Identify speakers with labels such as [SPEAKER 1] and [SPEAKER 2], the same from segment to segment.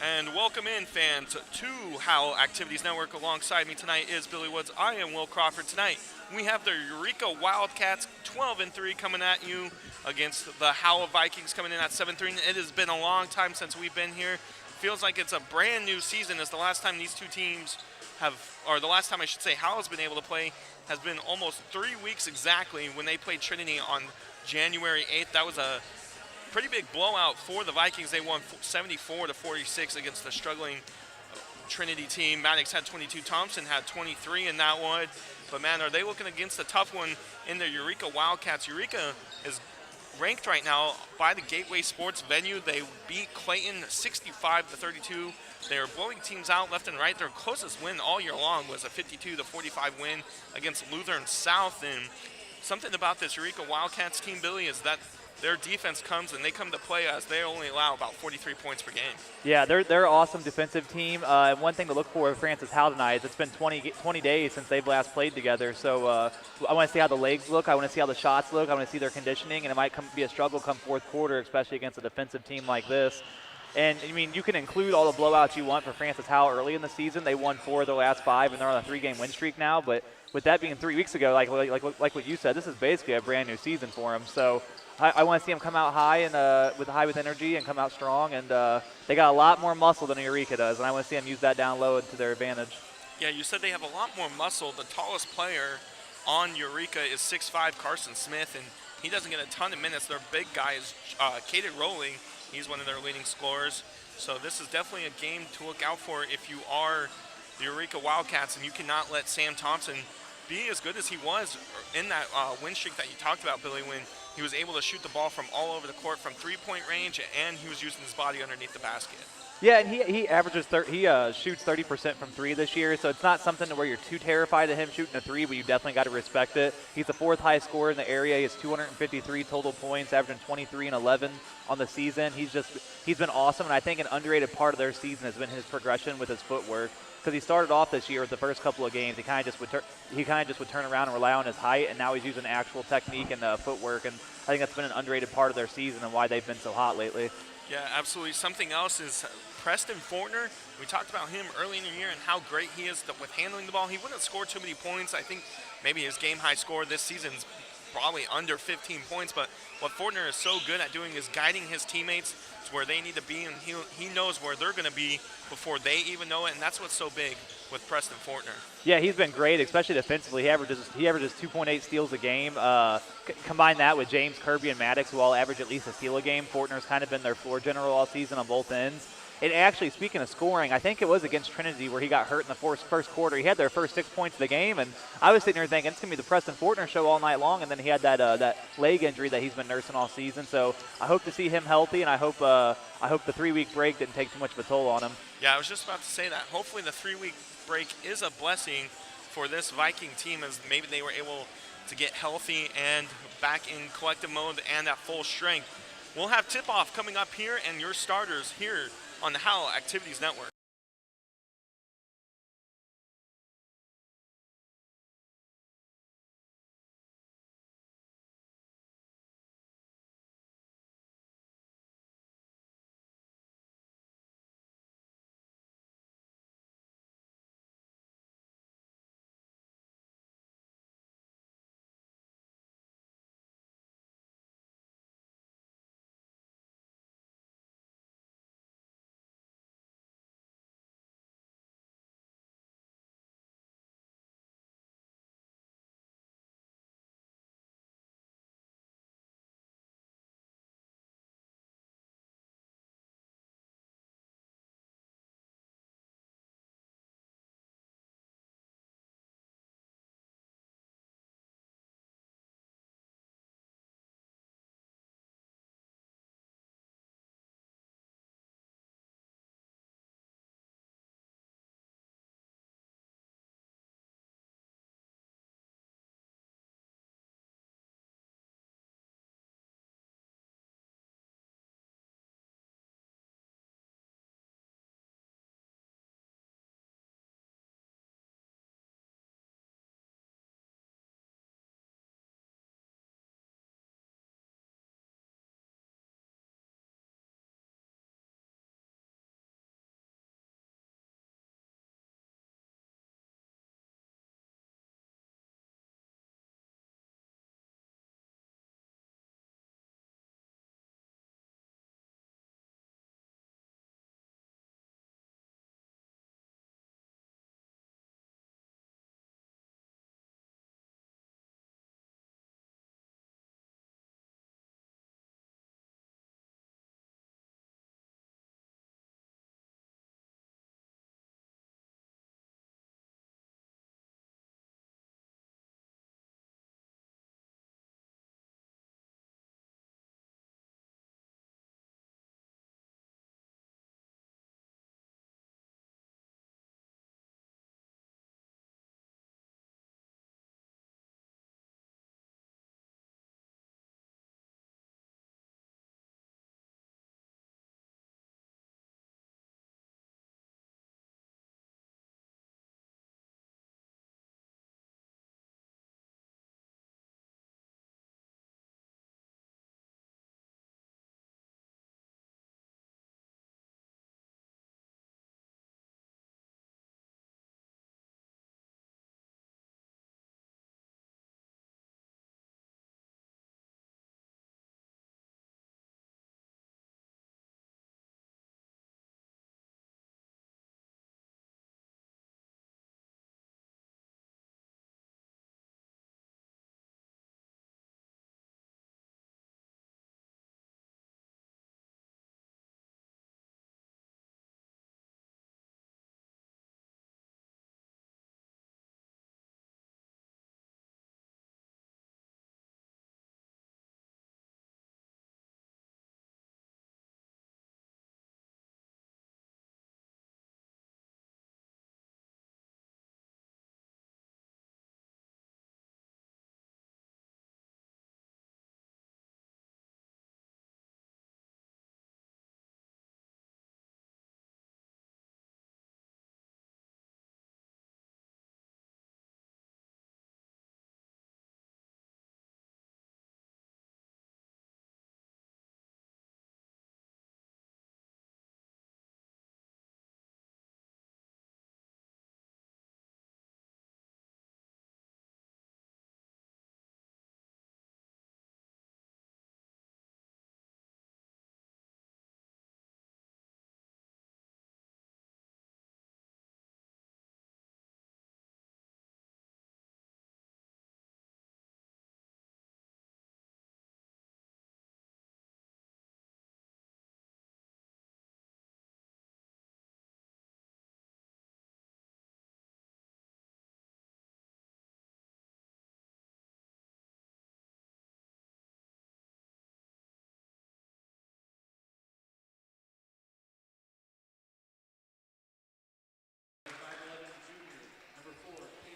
[SPEAKER 1] And welcome in, fans, to Howell Activities Network. Alongside me tonight is Billy Woods. I am Will Crawford. Tonight, we have the Eureka Wildcats 12-3 coming at you against the Howell Vikings coming in at 7-3. It has been a long time since we've been here. Feels like it's a brand new season, as the last time these two teams or the last time I should say Howell's been able to play has been almost 3 weeks exactly when they played Trinity on January 8th. That was a pretty big blowout for the Vikings. They won 74-46 against the struggling Trinity team. Maddox had 22. Thompson had 23 in that one. But, man, are they looking against a tough one in the Eureka Wildcats? Eureka is ranked right now by the Gateway Sports venue. They beat Clayton 65-32. They are blowing teams out left and right. Their closest win all year long was a 52-45 win against Lutheran South. And something about this Eureka Wildcats team, Billy, is that their defense comes and they come to play as they only allow about 43 points per game.
[SPEAKER 2] Yeah, they're an awesome defensive team. And one thing to look for with Francis Howell tonight is it's been 20 days since they've last played together. So I want to see how the legs look. I want to see how the shots look. I want to see their conditioning. And it might be a struggle come fourth quarter, especially against a defensive team like this. And, I mean, you can include all the blowouts you want for Francis Howell early in the season. They won 4 of their last 5, and they're on a 3-game win streak now. But with that being 3 weeks ago, like what you said, this is basically a brand new season for them. So I want to see them come out high and with energy and come out strong. And they got a lot more muscle than Eureka does, and I want to see them use that down low to their advantage.
[SPEAKER 1] Yeah, you said they have a lot more muscle. The tallest player on Eureka is 6'5", Carson Smith, and he doesn't get a ton of minutes. Their big guy is Caden Rowling. He's one of their leading scorers. So this is definitely a game to look out for if you are the Eureka Wildcats, and you cannot let Sam Thompson be as good as he was in that win streak that you talked about, Billy, when he was able to shoot the ball from all over the court from three-point range, and he was using his body underneath the basket.
[SPEAKER 2] Yeah, and he averages shoots 30% from 3 this year, so it's not something to where you're too terrified of him shooting a 3, but you definitely got to respect it. He's the 4th highest scorer in the area. He has 253 total points, averaging 23 and 11 on the season. He's been awesome, and I think an underrated part of their season has been his progression with his footwork. Because he started off this year with the first couple of games, he kind of just would turn around and rely on his height, and now he's using actual technique and footwork, and I think that's been an underrated part of their season and why they've been so hot lately.
[SPEAKER 1] Yeah, absolutely. Something else is Preston Fortner. We talked about him early in the year and how great he is with handling the ball. He wouldn't score too many points. I think maybe his game-high score this season is probably under 15 points, but what Fortner is so good at doing is guiding his teammates to where they need to be, and he knows where they're going to be before they even know it, and that's what's so big with Preston Fortner.
[SPEAKER 2] Yeah, he's been great, especially defensively. He averages 2.8 steals a game. Combine that with James, Kirby, and Maddox, who all average at least a steal a game. Fortner's kind of been their floor general all season on both ends. And actually, speaking of scoring, I think it was against Trinity where he got hurt in the first quarter. He had their first 6 points of the game, and I was sitting here thinking it's going to be the Preston Fortner show all night long, and then he had that leg injury that he's been nursing all season. So I hope to see him healthy, and I hope the 3-week break didn't take too much of a toll on him.
[SPEAKER 1] Yeah, I was just about to say that. Hopefully the 3-week break is a blessing for this Viking team, as maybe they were able to get healthy and back in collective mode and at full strength. We'll have tip-off coming up here and your starters here on the Howell Activities Network.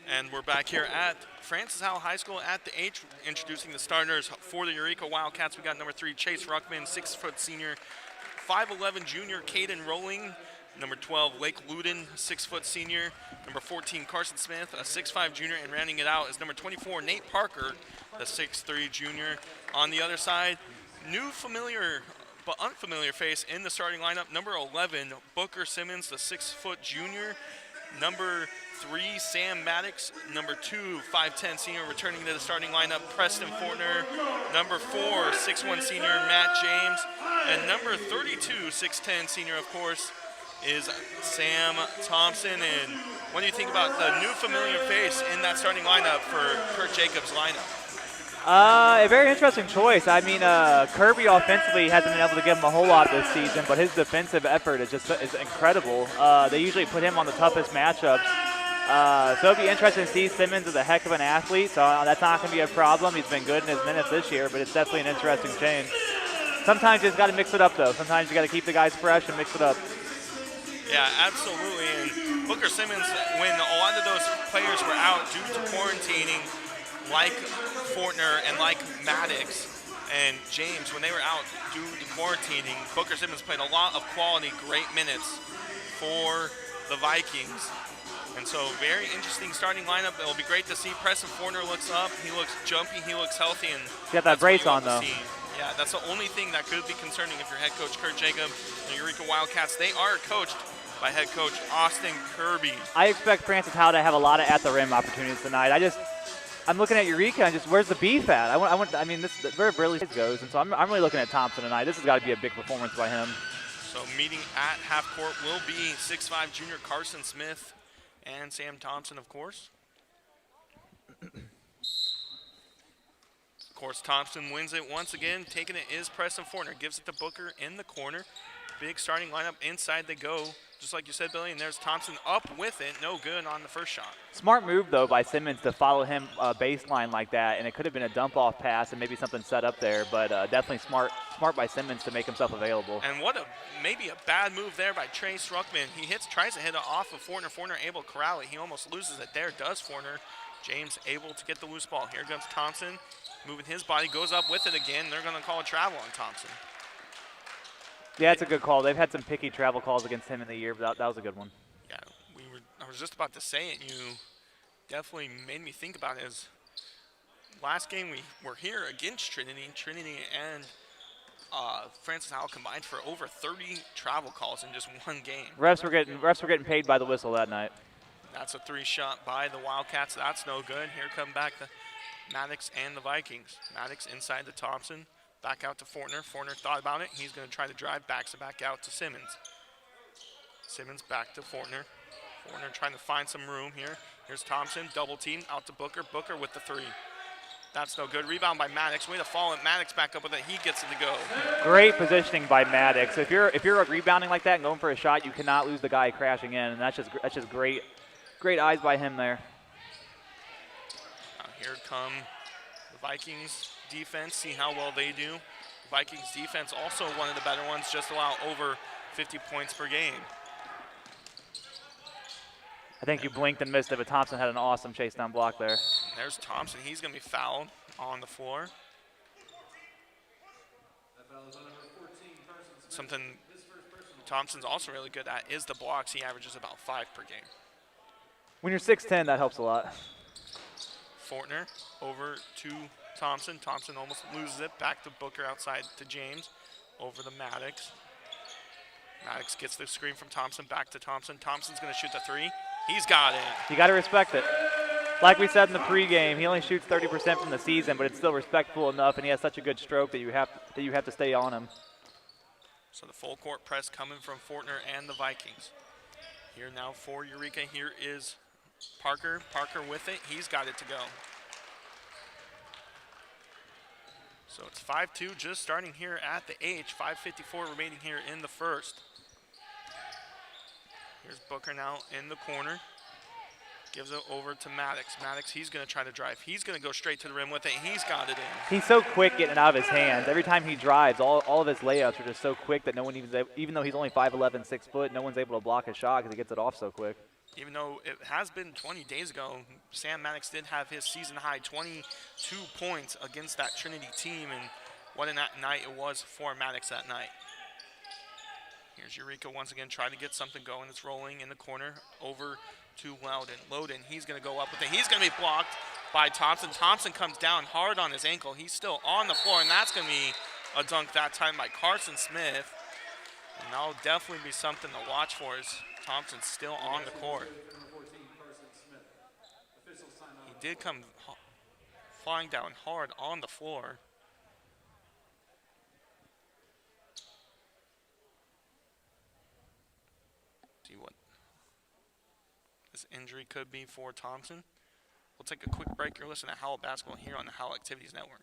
[SPEAKER 1] And we're back here at Francis Howell High School at the H, introducing the starters for the Eureka Wildcats. We got number 3, Chase Ruckman, 6-foot senior, 5'11" junior, Caden Rowling. Number 12, Lake Luden, 6-foot senior. Number 14, Carson Smith, a 6'5" junior. And rounding it out is number 24, Nate Parker, the 6'3" junior. On the other side, new familiar but unfamiliar face in the starting lineup. Number 11, Booker Simmons, the 6-foot junior. Number 3, Sam Maddox. Number 2, 5'10" senior, returning to the starting lineup, Preston Fortner. Number 4, 6'1" senior, Matt James. And number 32, 6'10" senior, of course, is Sam Thompson. And what do you think about the new familiar face in that starting lineup for Kurt Jacobs' lineup?
[SPEAKER 2] A very interesting choice. I mean, Kirby offensively hasn't been able to give him a whole lot this season, but his defensive effort is incredible. They usually put him on the toughest matchups. So it'll be interesting to see. Simmons is a heck of an athlete, so that's not going to be a problem. He's been good in his minutes this year, but it's definitely an interesting change. Sometimes you just got to mix it up, though. Sometimes you got to keep the guys fresh and mix it up.
[SPEAKER 1] Yeah, absolutely. And Booker Simmons, when a lot of those players were out due to quarantining, like Fortner and like Maddox and James, when they were out due to quarantining, Booker Simmons played a lot of quality, great minutes for the Vikings. And so very interesting starting lineup. It'll be great to see. Preston Fortner looks up. He looks jumpy. He looks healthy. And
[SPEAKER 2] got that brace on, though.
[SPEAKER 1] Yeah, that's the only thing that could be concerning if you're head coach Kurt Jacob. The Eureka Wildcats, they are coached by head coach Austin Kirby.
[SPEAKER 2] I expect Francis Howell to have a lot of at-the-rim opportunities tonight. I'm looking at Eureka and just where's the beef at? I mean, this is where it really goes, and so I'm really looking at Thompson tonight. This has got to be a big performance by him.
[SPEAKER 1] So meeting at half court will be 6'5" junior Carson Smith and Sam Thompson, of course. Of course, Thompson wins it once again. Taking it is Preston Fortner. Gives it to Booker in the corner. Big starting lineup. Inside they go. Just like you said, Billy, and there's Thompson up with it. No good on the first shot.
[SPEAKER 2] Smart move, though, by Simmons to follow him baseline like that, and it could have been a dump-off pass and maybe something set up there, but definitely smart by Simmons to make himself available.
[SPEAKER 1] And maybe a bad move there by Trace Ruckman. He tries to hit it off of Fortner. Fortner able to corral it. He almost loses it there, does Fortner. James able to get the loose ball. Here comes Thompson, moving his body, goes up with it again. They're going to call a travel on Thompson.
[SPEAKER 2] Yeah, it's a good call. They've had some picky travel calls against him in the year, but that was a good one.
[SPEAKER 1] Yeah, I was just about to say it. You definitely made me think about it. As last game we were here against Trinity. Trinity and Francis Howell combined for over 30 travel calls in just one game.
[SPEAKER 2] Refs were getting paid by the whistle that night.
[SPEAKER 1] That's a 3-shot by the Wildcats. That's no good. Here come back the Maddox and the Vikings. Maddox inside to Thompson. Back out to Fortner. Fortner thought about it. He's going to try to drive, backs it back out to Simmons. Simmons back to Fortner. Fortner trying to find some room here. Here's Thompson, double team, out to Booker. Booker with the 3. That's no good. Rebound by Maddox. Way to fall it. Maddox back up with it. He gets it to go.
[SPEAKER 2] Great positioning by Maddox. If you're rebounding like that and going for a shot, you cannot lose the guy crashing in, and that's just great eyes by him there.
[SPEAKER 1] Here come the Vikings defense. See how well they do. Vikings defense also one of the better ones. Just allow over 50 points per game.
[SPEAKER 2] I think you blinked and missed it, but Thompson had an awesome chase down block there.
[SPEAKER 1] There's Thompson. He's going to be fouled on the floor. Something Thompson's also really good at is the blocks. He averages about 5 per game.
[SPEAKER 2] When you're 6'10", that helps a lot.
[SPEAKER 1] Fortner over to Thompson. Thompson almost loses it. Back to Booker outside to James. Over to Maddox. Maddox gets the screen from Thompson. Back to Thompson. Thompson's going to shoot the 3. He's got it.
[SPEAKER 2] You got to respect it. Like we said in the pregame, he only shoots 30% from the season, but it's still respectful enough, and he has such a good stroke that you have to stay on him.
[SPEAKER 1] So the full court press coming from Fortner and the Vikings. Here now for Eureka. Here is Parker. Parker with it. He's got it to go. So it's 5-2 just starting here at the H. 5:54 remaining here in the first. Here's Booker now in the corner. Gives it over to Maddox. Maddox, he's going to try to drive. He's going to go straight to the rim with it. He's got it in.
[SPEAKER 2] He's so quick getting it out of his hands. Every time he drives, all of his layups are just so quick that no one even though he's only 5'11", 6 foot, no one's able to block his shot because he gets it off so quick.
[SPEAKER 1] Even though it has been 20 days ago, Sam Maddox did have his season high 22 points against that Trinity team, and what a night it was for Maddox that night. Here's Eureka once again trying to get something going. It's rolling in the corner over to Loudon. Loudon, he's going to go up with it. He's going to be blocked by Thompson. Thompson comes down hard on his ankle. He's still on the floor, and that's going to be a dunk that time by Carson Smith. And that'll definitely be something to watch for as Thompson's still on the court. He did come flying down hard on the floor. See what this injury could be for Thompson. We'll take a quick break. You're listening to Howell Basketball here on the Howell Activities Network.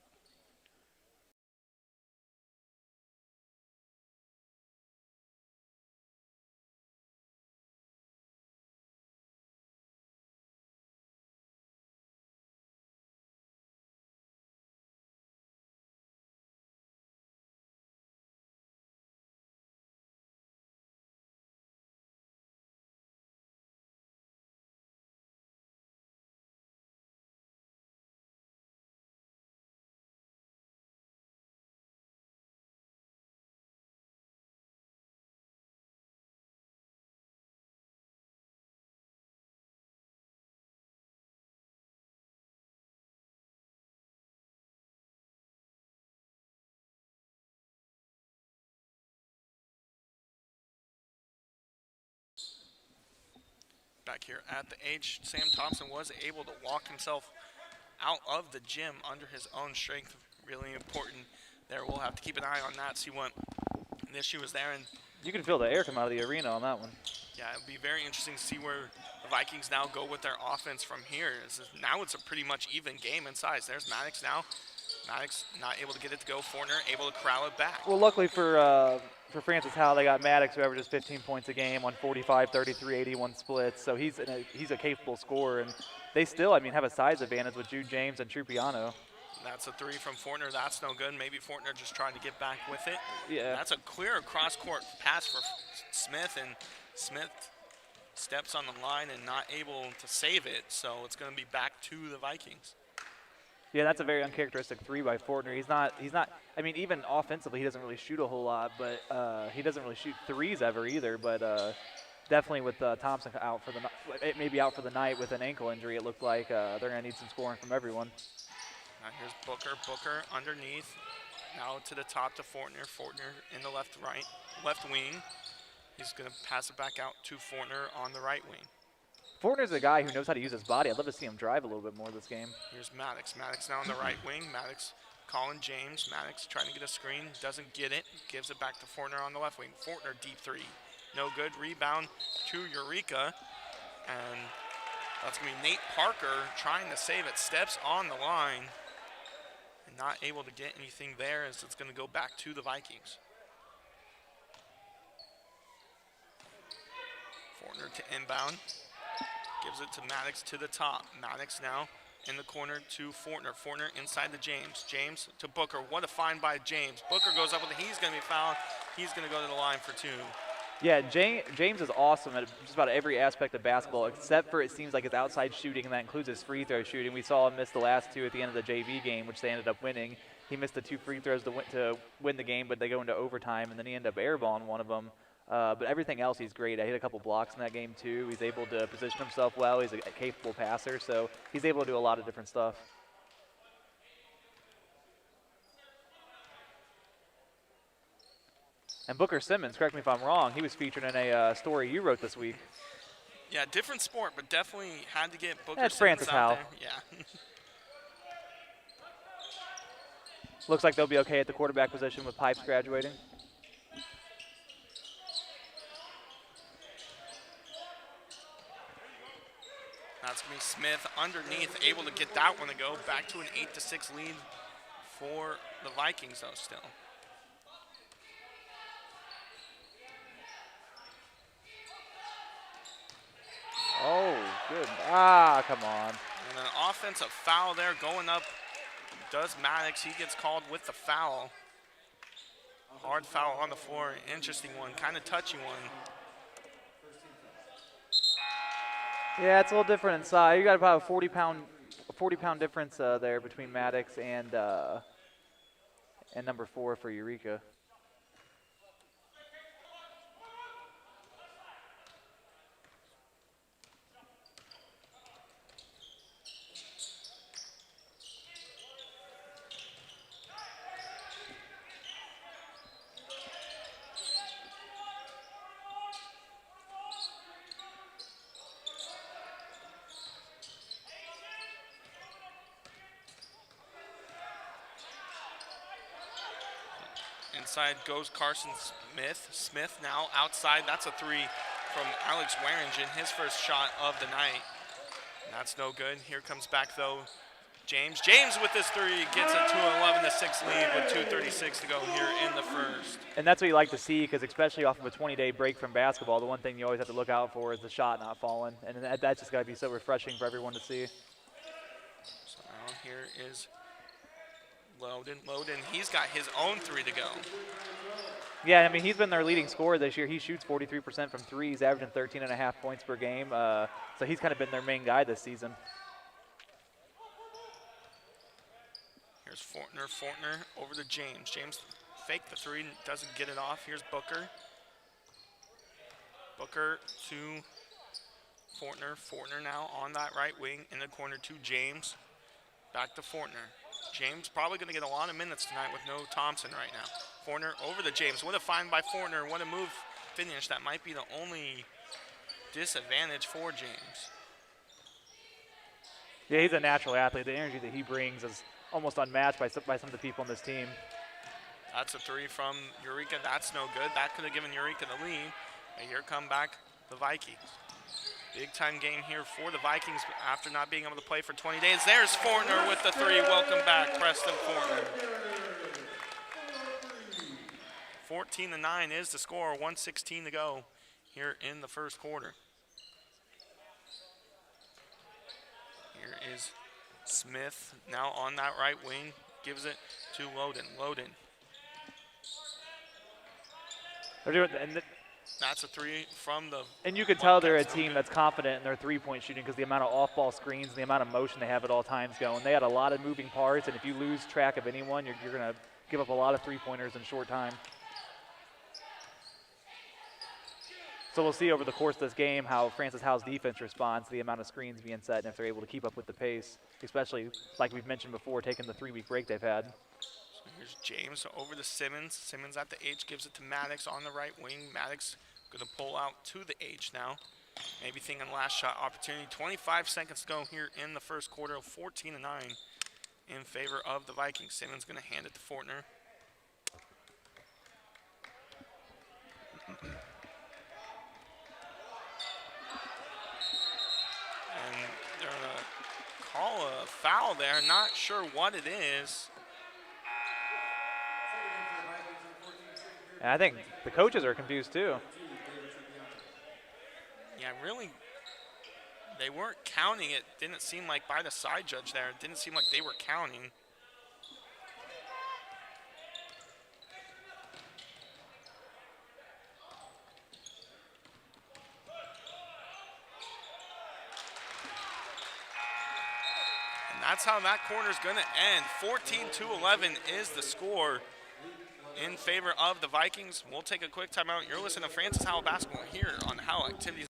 [SPEAKER 1] Back here at the age, Sam Thompson was able to walk himself out of the gym under his own strength. Really important there. We'll have to keep an eye on that, see what the issue was there. And
[SPEAKER 2] you can feel the air come out of the arena on that one.
[SPEAKER 1] yeah, it'll be very interesting to see where the Vikings now go with their offense from here. Now it's a pretty much even game in size. There's Maddox now. Maddox not able to get it to go. Fortner able to corral it back.
[SPEAKER 2] Well, luckily for Francis Howell, they got Maddox, who averages 15 points a game on 45, 33, 81 splits. So he's a capable scorer, and they still, I mean, have a size advantage with Jude James and Trupiano.
[SPEAKER 1] That's a three from Fortner. That's no good. Maybe Fortner just trying to get back with it.
[SPEAKER 2] Yeah.
[SPEAKER 1] That's a clear cross-court pass for Smith, and Smith steps on the line and not able to save it. So it's going to be back to the Vikings.
[SPEAKER 2] Yeah, that's a very uncharacteristic three by Fortner. He's not, I mean, even offensively, he doesn't really shoot a whole lot, but he doesn't really shoot threes ever either. But definitely with Thompson out for maybe out for the night with an ankle injury, it looked like they're going to need some scoring from everyone.
[SPEAKER 1] Now here's Booker. Booker underneath. Now to the top to Fortner. Fortner in the left wing. He's going to pass it back out to Fortner on the right wing.
[SPEAKER 2] Fortner's a guy who knows how to use his body. I'd love to see him drive a little bit more this game.
[SPEAKER 1] Here's Maddox. Maddox now on the right wing. Maddox calling James. Maddox trying to get a screen. Doesn't get it. Gives it back to Fortner on the left wing. Fortner deep three. No good. Rebound to Eureka. And that's going to be Nate Parker trying to save it. Steps on the line. And not able to get anything there as it's going to go back to the Vikings. Fortner to inbound. Gives it to Maddox to the top. Maddox now in the corner to Fortner. Fortner inside to James. James to Booker. What a find by James. Booker goes up with it. He's going to be fouled. He's going to go to the line for two.
[SPEAKER 2] Yeah, James is awesome at just about every aspect of basketball, except for it seems like his outside shooting, and that includes his free throw shooting. We saw him miss the last two at the end of the JV game, which they ended up winning. He missed the two free throws to win the game, but they go into overtime, and then he ended up airballing one of them. But everything else, he's great. I hit a couple blocks in that game, too. He's able to position himself well. He's a capable passer, so he's able to do a lot of different stuff. And Booker Simmons, correct me if I'm wrong, he was featured in a story you wrote this week.
[SPEAKER 1] Yeah, different sport, but definitely had to get Booker
[SPEAKER 2] That's
[SPEAKER 1] Simmons
[SPEAKER 2] Francis
[SPEAKER 1] out
[SPEAKER 2] Howell.
[SPEAKER 1] there. Yeah.
[SPEAKER 2] Looks like they'll be okay at the quarterback position with Pipes graduating.
[SPEAKER 1] That's going to be Smith underneath, able to get that one to go. Back to an 8-6 lead for the Vikings, though, still.
[SPEAKER 2] Oh, good. Ah, come on.
[SPEAKER 1] And an offensive foul there going up. Does Maddox. He gets called with the foul. Hard foul on the floor. Interesting one. Kind of touchy one.
[SPEAKER 2] Yeah, it's a little different inside. You got about a 40-pound difference there between Maddox and number 4 for Eureka.
[SPEAKER 1] Inside goes Carson Smith. Smith now outside. That's a 3 from Alex Warringen, his first shot of the night. That's no good. Here comes back, though, James. James with this 3 gets it to an 11-6 lead with 2:36 to go here in the first.
[SPEAKER 2] And that's what you like to see, because especially off of a 20-day break from basketball, the one thing you always have to look out for is the shot not falling. And that's just got to be so refreshing for everyone to see.
[SPEAKER 1] So now here is Loden. He's got his own 3 to go.
[SPEAKER 2] Yeah, I mean, he's been their leading scorer this year. He shoots 43% from threes, averaging 13.5 points per game. So he's kind of been their main guy this season.
[SPEAKER 1] Here's Fortner. Fortner over to James. James faked the 3, doesn't get it off. Here's Booker. Booker to Fortner. Fortner now on that right wing in the corner to James. Back to Fortner. James probably going to get a lot of minutes tonight with no Thompson right now. Fortner over to James. What a find by Fortner. What a move finish. That might be the only disadvantage for James.
[SPEAKER 2] Yeah, he's a natural athlete. The energy that he brings is almost unmatched by some of the people on this team.
[SPEAKER 1] That's a 3 from Eureka. That's no good. That could have given Eureka the lead. And here come back the Vikings. Big time game here for the Vikings after not being able to play for 20 days. There's Fortner with the 3. Welcome back, Preston Fortner. 14-9 is the score. 1:16 to go here in the first quarter. Here is Smith now on that right wing. Gives it to Loden.
[SPEAKER 2] They're doing, and
[SPEAKER 1] That's a 3 from the.
[SPEAKER 2] And you can tell they're a team that's confident in their three-point shooting, because the amount of off-ball screens and the amount of motion they have at all times going. They had a lot of moving parts, and if you lose track of anyone, you're going to give up a lot of three-pointers in short time. So we'll see over the course of this game how Francis Howell's defense responds to the amount of screens being set, and if they're able to keep up with the pace, especially, like we've mentioned before, taking the 3-week break they've had.
[SPEAKER 1] So here's James over to Simmons. Simmons at the H, gives it to Maddox on the right wing. Maddox going to pull out to the H now. Maybe thinking last shot opportunity. 25 seconds to go here in the first quarter. 14-9 in favor of the Vikings. Simmons going to hand it to Fortner. And they're going to call a foul there. Not sure what it is.
[SPEAKER 2] And I think the coaches are confused too.
[SPEAKER 1] Yeah, really, they weren't counting it. Didn't seem like by the side judge there. It didn't seem like they were counting. And that's how that quarter's going to end. 14-11 is the score in favor of the Vikings. We'll take a quick timeout. You're listening to Francis Howell Basketball here on Howell Activities.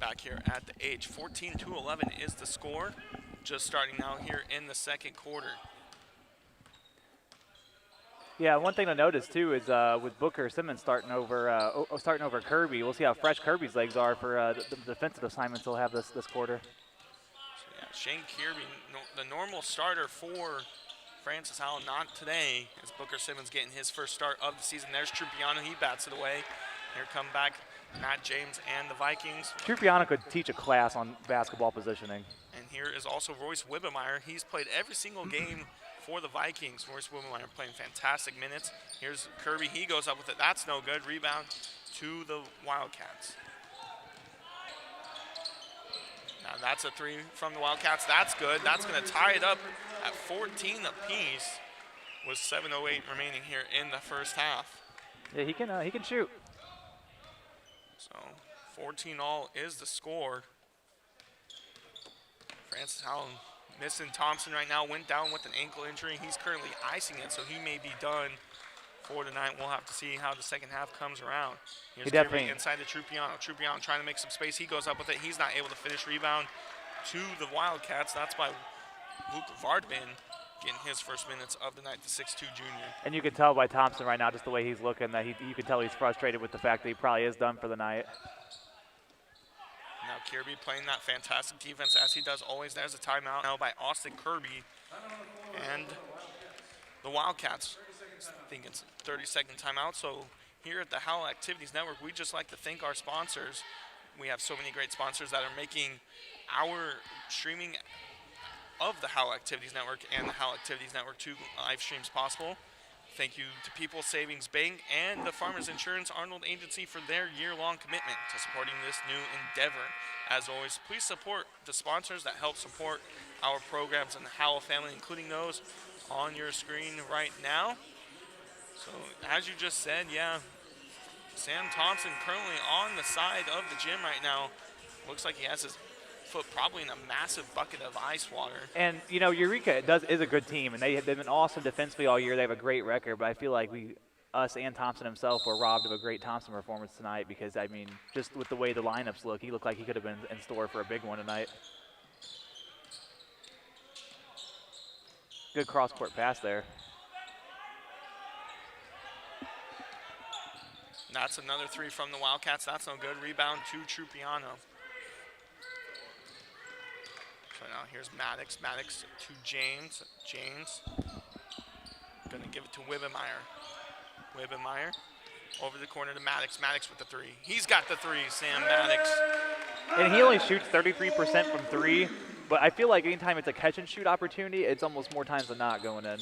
[SPEAKER 1] back here at the H. 14-11 is the score. Just starting now here in the second quarter.
[SPEAKER 2] Yeah, one thing to notice too is with Booker Simmons starting over Kirby, we'll see how fresh Kirby's legs are for the defensive assignments he'll have this quarter.
[SPEAKER 1] So yeah, Shane Kirby, the normal starter for Francis Howell, not today, as Booker Simmons getting his first start of the season. There's Trupiano, he bats it away. Here come back Matt James and the Vikings.
[SPEAKER 2] Trupiano could teach a class on basketball positioning.
[SPEAKER 1] And here is also Royce Wibbemeyer. He's played every single game for the Vikings. Royce Wibbemeyer playing fantastic minutes. Here's Kirby, he goes up with it. That's no good. Rebound to the Wildcats. Now that's a three from the Wildcats. That's good. That's going to tie it up at 14 apiece with 7:08 remaining here in the first half.
[SPEAKER 2] Yeah, he can shoot.
[SPEAKER 1] So 14-all is the score. Francis Howell missing Thompson right now. Went down with an ankle injury. He's currently icing it, so he may be done for tonight. We'll have to see how the second half comes around. Here's Kirby inside the Trupiano. Trupiano trying to make some space. He goes up with it. He's not able to finish. Rebound to the Wildcats. That's by Luke Vardman getting his first minutes of the night, the 6'2 junior.
[SPEAKER 2] And you can tell by Thompson right now, just the way he's looking, that you can tell he's frustrated with the fact that he probably is done for the night.
[SPEAKER 1] Now Kirby playing that fantastic defense as he does always. There's a timeout now by Austin Kirby. And the Wildcats, I think it's a 30-second timeout. So here at the Howell Activities Network, we just like to thank our sponsors. We have so many great sponsors that are making our streaming of the Howell Activities Network and the Howell Activities Network 2 live streams possible. Thank you to People's Savings Bank and the Farmers Insurance Arnold Agency for their year-long commitment to supporting this new endeavor. As always, please support the sponsors that help support our programs in the Howell family, including those on your screen right now. So as you just said, yeah, Sam Thompson currently on the side of the gym right now. Looks like he has his foot probably in a massive bucket of ice water.
[SPEAKER 2] And you know, Eureka is a good team, and they've been awesome defensively all year. They have a great record, but I feel like us and Thompson himself were robbed of a great Thompson performance tonight, because I mean, just with the way the lineups look, he looked like he could have been in store for a big one tonight. Good cross-court pass there.
[SPEAKER 1] That's another three from the Wildcats. That's no good. Rebound to Trupiano. So now here's Maddox. Maddox to James. James going to give it to Wibbemeyer. Wibbemeyer over the corner to Maddox. Maddox with the three. He's got the three, Sam Maddox.
[SPEAKER 2] And he only shoots 33% from three, but I feel like anytime it's a catch and shoot opportunity, it's almost more times than not going in.